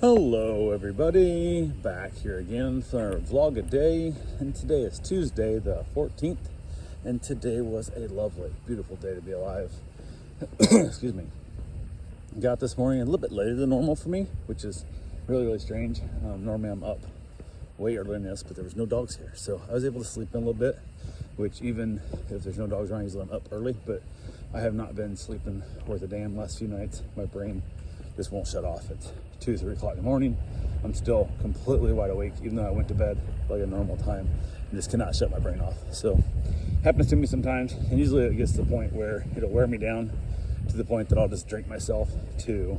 Hello everybody, back here again for our vlog a day, and today is Tuesday the 14th, and today was a lovely, beautiful day to be alive. Excuse me. Got this morning a little bit later than normal for me, which is really strange. Normally I'm up way earlier than this, but there was no dogs here, so I was able to sleep in a little bit, which even if there's no dogs around, usually I'm up early, but I have not been sleeping worth a damn last few nights. My brain just won't shut off. It's 2-3 o'clock in the morning. I'm still completely wide awake, even though I went to bed like a normal time, and just cannot shut my brain off. So happens to me sometimes, and usually it gets to the point where it'll wear me down to the point that I'll just drink myself to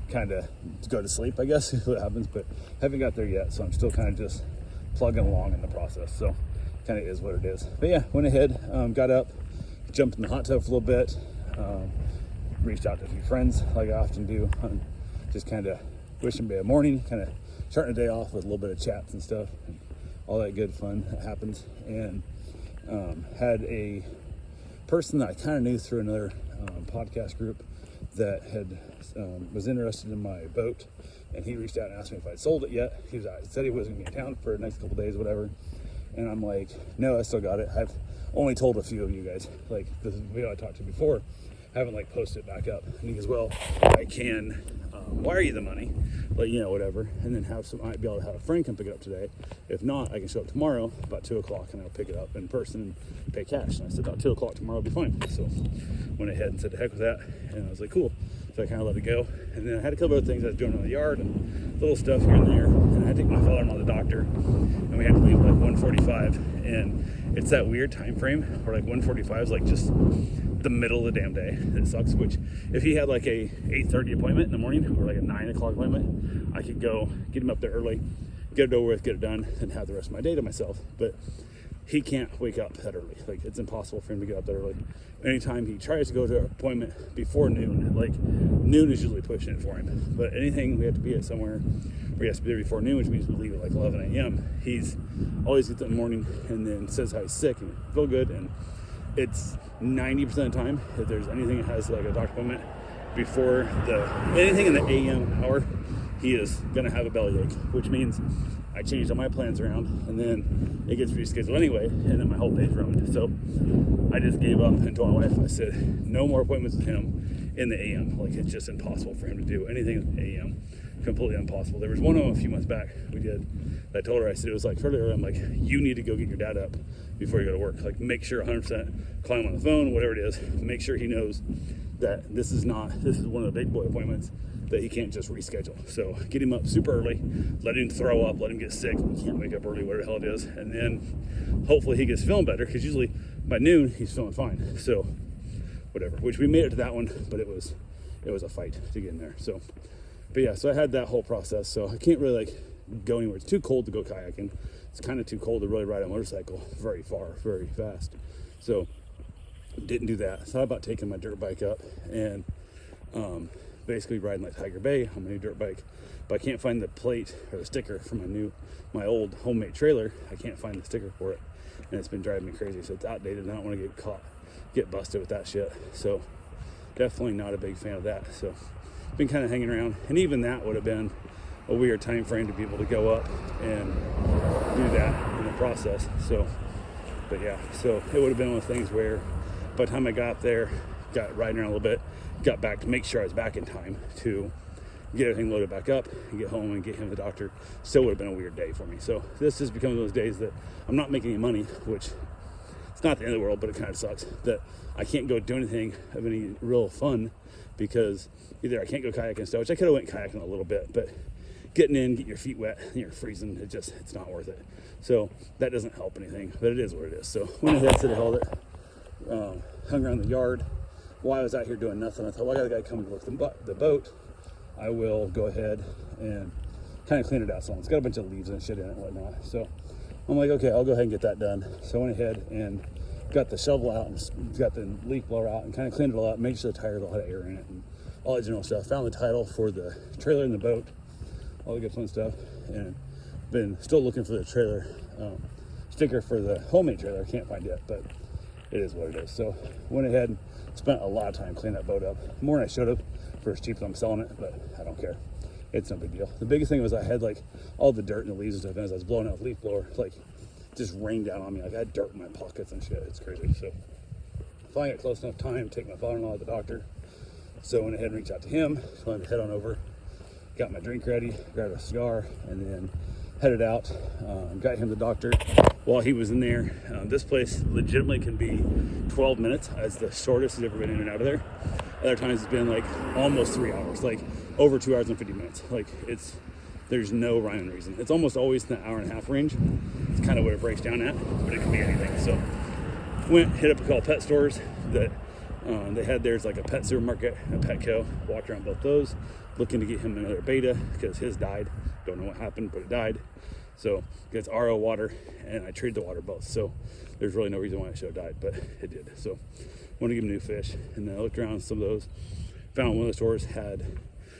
kind of go to sleep, I guess, is what happens, but haven't got there yet, so I'm still kind of just plugging along in the process. So kind of is what it is. But yeah, went ahead, got up, jumped in the hot tub for a little bit, reached out to a few friends like I often do, just kind of wishing me a morning, kind of starting the day off with a little bit of chats and stuff, and all that good fun that happens. And had a person that I kind of knew through another podcast group that had was interested in my boat, and he reached out and asked me if I'd sold it yet. He said he wasn't going to be in town for the next couple days, whatever. And I'm like, no, I still got it. I've only told a few of you guys, like this video I talked to before. I haven't like posted it back up. And he goes, well, I can wire you the money, but you know, whatever, and then I might be able to have a friend come pick it up today. If not, I can show up tomorrow about 2 o'clock and I'll pick it up in person and pay cash. And I said about 2 o'clock tomorrow will be fine. So went ahead and said the heck with that, and I was like, cool. So I kind of let it go, and then I had a couple of things I was doing in the yard and little stuff here and there, and I had to take my father-in-law to the doctor, and we had to leave like 1:45, and it's that weird time frame where like 1:45 is like just the middle of the damn day. It sucks. Which if he had like a 8:30 appointment in the morning or like a 9 o'clock appointment, I could go get him up there early, get it over with, get it done, and have the rest of my day to myself. But he can't wake up that early. Like, it's impossible for him to get up that early. Anytime he tries to go to an appointment before noon, like noon is usually pushing it for him. But anything we have to be at somewhere where he has to be there before noon, which means we leave at like 11 a.m. He's always gets up in the morning and then says how he's sick and feel good. And it's 90% of the time, if there's anything that has like a doctor appointment before anything in the AM hour, he is gonna have a bellyache, which means I changed all my plans around, and then it gets rescheduled anyway, and then my whole day's ruined. So I just gave up and told my wife, I said, no more appointments with him in the AM. Like, it's just impossible for him to do anything in the AM. Completely impossible. There was one of them a few months back we did. I told her, I said, it was like fairly early. I'm like, you need to go get your dad up before you go to work. Like, make sure 100%, call him on the phone, whatever it is, make sure he knows that this is one of the big boy appointments that he can't just reschedule. So get him up super early, let him throw up, let him get sick. He can't wake up early, whatever the hell it is. And then hopefully he gets feeling better, because usually by noon he's feeling fine. So whatever, which we made it to that one, but it was a fight to get in there. So, but yeah, so I had that whole process. So I can't really like go anywhere. It's too cold to go kayaking. It's kind of too cold to really ride a motorcycle very far, very fast. So didn't do that. Thought about taking my dirt bike up and basically riding like Tiger Bay on my new dirt bike, but I can't find the plate or the sticker for my old homemade trailer. I can't find the sticker for it, and it's been driving me crazy. So it's outdated, and I don't want to get busted with that shit. So definitely not a big fan of that. So been kind of hanging around, and even that would have been a weird time frame to be able to go up and do that in the process. So, but yeah, so it would have been one of the things where by the time I got up there, got riding around a little bit, got back to make sure I was back in time to get everything loaded back up and get home and get him to the doctor. Still would have been a weird day for me. So this is becoming those days that I'm not making any money, which it's not the end of the world, but it kind of sucks that I can't go do anything of any real fun, because either I can't go kayaking and stuff, which I could have went kayaking a little bit, but getting in, get your feet wet, and you're freezing, it's not worth it. So that doesn't help anything, but it is what it is. So went ahead, said I held it, hung around the yard. While I was out here doing nothing, I thought, well, I got a guy coming to look the boat. I will go ahead and kind of clean it out. So it's got a bunch of leaves and shit in it and whatnot. So I'm like, okay, I'll go ahead and get that done. So I went ahead and got the shovel out and got the leaf blower out and kind of cleaned it all out, made sure the tires all had air in it and all that general stuff. Found the title for the trailer and the boat, all the good fun stuff, and been still looking for the trailer sticker for the homemade trailer. I can't find it, but it is what it is. So went ahead and spent a lot of time cleaning that boat up, more than I should have, for as cheap as I'm selling it, but I don't care. it's no big deal. The biggest thing was I had like all the dirt and the leaves and stuff, and as I was blowing out the leaf blower, like just rained down on me. Like I had dirt in my pockets and shit. It's crazy. So finally got close enough time to take my father-in-law to the doctor. So I went ahead and reached out to him, told him to head on over, got my drink ready, grabbed a cigar, and then headed out. Got him the doctor while he was in there. This place legitimately can be 12 minutes as the shortest he's ever been in and out of there. Other times it's been like almost 3 hours, like over 2 hours and 50 minutes. Like there's no rhyme and reason. It's almost always in the hour and a half range. It's kind of what it breaks down at, but it can be anything. So went, hit up a couple pet stores that they had. There's like a pet supermarket, a Petco. Walked around both those, looking to get him another beta because his died. Don't know what happened, but it died. So gets RO water, and I treated the water both. So there's really no reason why I should have died, but it did. So wanted to give him new fish, and then I looked around some of those. Found one of the stores had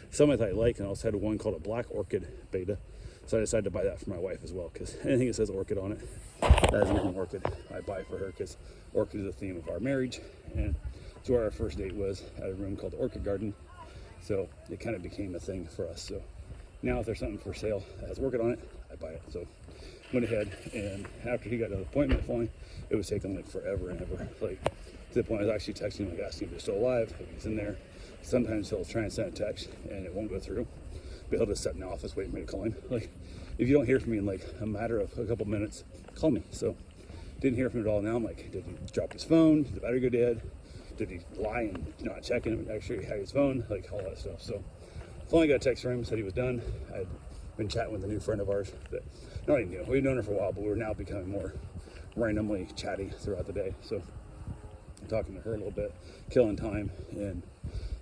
some I thought I liked, and I also had one called a black orchid beta. So I decided to buy that for my wife as well, because anything that says orchid on it, that is an orchid, I buy for her, because orchid is the theme of our marriage, and it's where our first date was, at a room called the Orchid Garden. So it kind of became a thing for us. So now if there's something for sale that has orchid on it, I buy it. So went ahead, and after he got to the appointment finally, it was taking like forever and ever. Like to the point I was actually texting him, like asking if he's still alive, if he's in there. Sometimes he'll try and send a text and it won't go through, but he'll just sit in the office waiting for me to call him. Like if you don't hear from me in like a matter of a couple minutes, call me. So didn't hear from him at all. Now I'm like, did he drop his phone? Did the battery go dead? Did he lie and not checking him? Actually had his phone, like all that stuff. So finally got a text from him, said he was done. I'd been chatting with a new friend of ours that not even knew. We've known her for a while, but we're now becoming more randomly chatty throughout the day. So I'm talking to her a little bit, killing time, and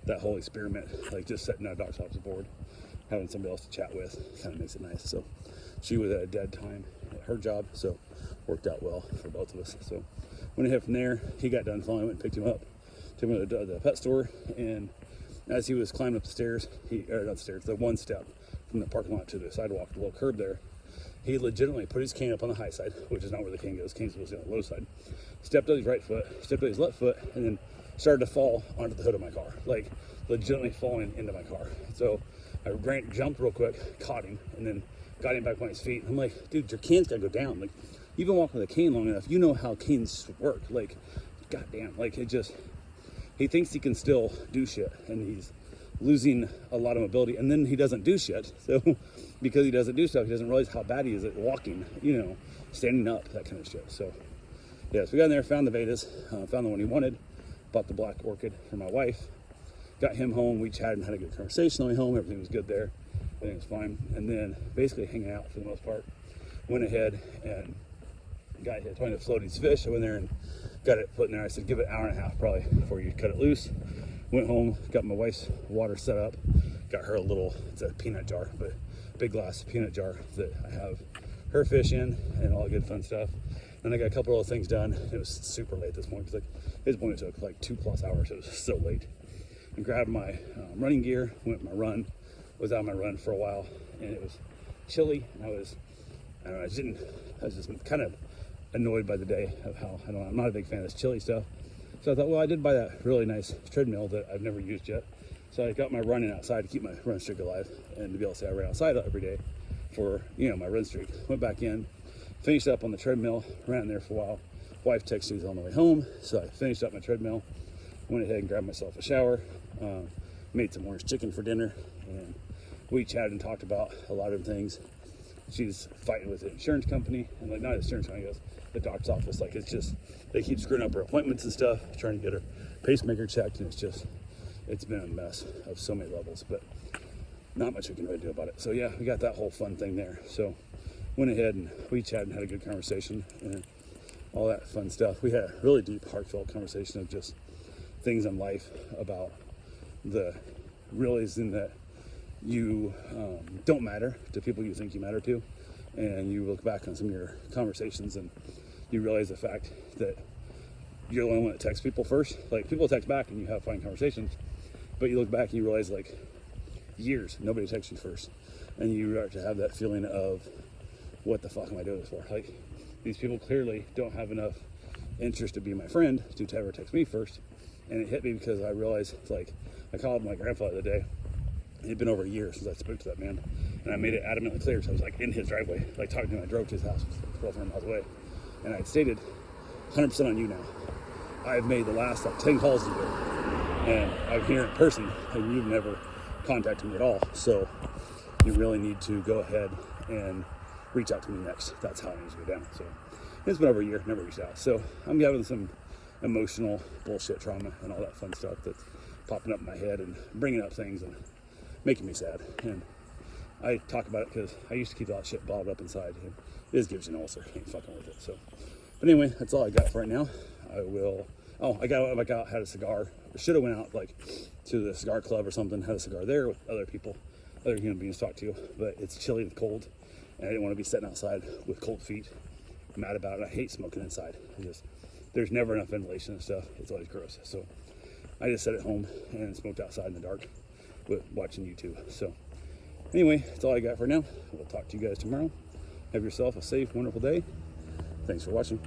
that whole experiment, like just sitting at a doctor's office board, having somebody else to chat with, kind of makes it nice. So she was at a dead time at her job, so worked out well for both of us. So went ahead from there. He got done finally, went and picked him up, took him to the pet store, and as he was climbing up the stairs, the one step from the parking lot to the sidewalk, the little curb there, he legitimately put his cane up on the high side, which is not where the cane goes. Cane's supposed to be on the low side. Stepped on his right foot, stepped on his left foot, and then started to fall onto the hood of my car, like legitimately falling into my car. So I jumped real quick, caught him, and then got him back on his feet. I'm like, dude, your cane's gotta go down. Like, you've been walking with a cane long enough, you know how canes work. Like, goddamn, like he thinks he can still do shit, and he's losing a lot of mobility, and then he doesn't do shit. So because he doesn't do stuff, he doesn't realize how bad he is at walking, standing up, that kind of shit. So yeah, so we got in there, found the betas, found the one he wanted, bought the black orchid for my wife, got him home, we chatted and had a good conversation on the way home, everything was good there, everything was fine, and then basically hanging out for the most part. Went ahead and got it, trying to float his fish. I went there and got it put in there. I said, give it an hour and a half probably before you cut it loose. Went home, got my wife's water set up, got her a little, it's a peanut jar, but big glass peanut jar that I have her fish in and all the good fun stuff. And I got a couple of other things done. It was super late this morning because his appointment took like 2+ hours. It was so late. And grabbed my running gear, went my run, was out on my run for a while, and it was chilly. And I was just kind of annoyed by the day of how, I'm not a big fan of this chilly stuff. So I thought, well, I did buy that really nice treadmill that I've never used yet. So I got my running outside to keep my run streak alive and to be able to say I ran outside every day for, my run streak. Went back in, finished up on the treadmill, ran in there for a while. Wife texted me on the way home, so I finished up my treadmill, went ahead and grabbed myself a shower, made some orange chicken for dinner, and we chatted and talked about a lot of things. She's fighting with the insurance company, and like not the insurance company, goes the doctor's office. Like it's just they keep screwing up her appointments and stuff, trying to get her pacemaker checked, and it's been a mess of so many levels. But not much we can really do about it. So yeah, we got that whole fun thing there. So went ahead and we chatted and had a good conversation and all that fun stuff. We had a really deep, heartfelt conversation of just things in life, about the realizing that you don't matter to people you think you matter to, and you look back on some of your conversations and you realize the fact that you're the only one that texts people first. Like people text back and you have fine conversations, but you look back and you realize like years nobody texts you first, and you start to have that feeling of what the fuck am I doing this for? Like these people clearly don't have enough interest to be my friend to ever text me first. And it hit me because I realized, like, I called my grandfather the other day It had been over a year since I spoke to that man, and I made it adamantly clear. So I was like in his driveway, like talking to him. I drove to his house, 1,200 miles away, and I had stated, 100% on you now. I've made the last like 10 calls to you, and I'm here in person, and you've never contacted me at all. So you really need to go ahead and reach out to me next. That's how it needs to go down. So it's been over a year, never reached out. So I'm having some emotional bullshit trauma and all that fun stuff that's popping up in my head and bringing up things and making me sad. And I talk about it because I used to keep all that shit bottled up inside. And it just gives you an ulcer. Ain't fucking with it. So, but anyway, that's all I got for right now. I will. Oh, I got out, had a cigar. I should have went out like to the cigar club or something. Had a cigar there with other people, other human beings to talk to. But it's chilly and cold, and I didn't want to be sitting outside with cold feet. I'm mad about it. I hate smoking inside. There's never enough ventilation and stuff. It's always gross. So I just sat at home and smoked outside in the dark with watching YouTube. So anyway, that's all I got for now. We'll talk to you guys tomorrow. Have yourself a safe, wonderful day. Thanks for watching.